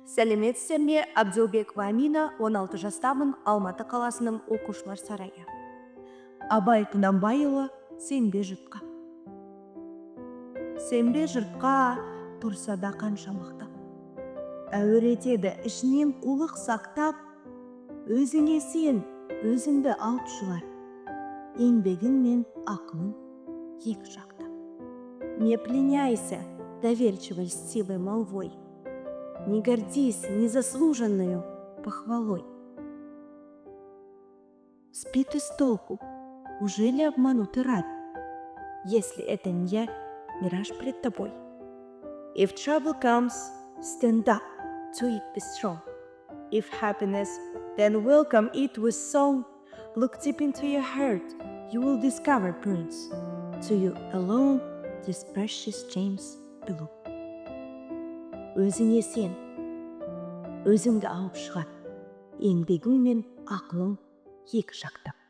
Сәлеметсіздер ме? Абдылбекова Амина, 16 жастамын, Алматы қаласының оқушылар сарайы. Абай Құнанбайұлы, сенбе жұртқа. Сенбе жұртқа тұрса да қанша мақтап, әуретеді ішінен қулық сақтап, өзіңе сен, өзіңді алып шығар, еңбегің мен ақылың екі жақтап. Не пленяйся доверчивой силой молвой, не гордись незаслуженную похвалой. Спи ты с толку, уже ли обманутый рад, если это не я, мираж пред тобой? If trouble comes, stand up to it, be strong. If happiness, then welcome it with song. Look deep into your heart, you will discover pearls. To you alone, these precious gems belong. Өзіңе сен, өзіңді алып шығар, еңбегің мен ақылың екі жақтап.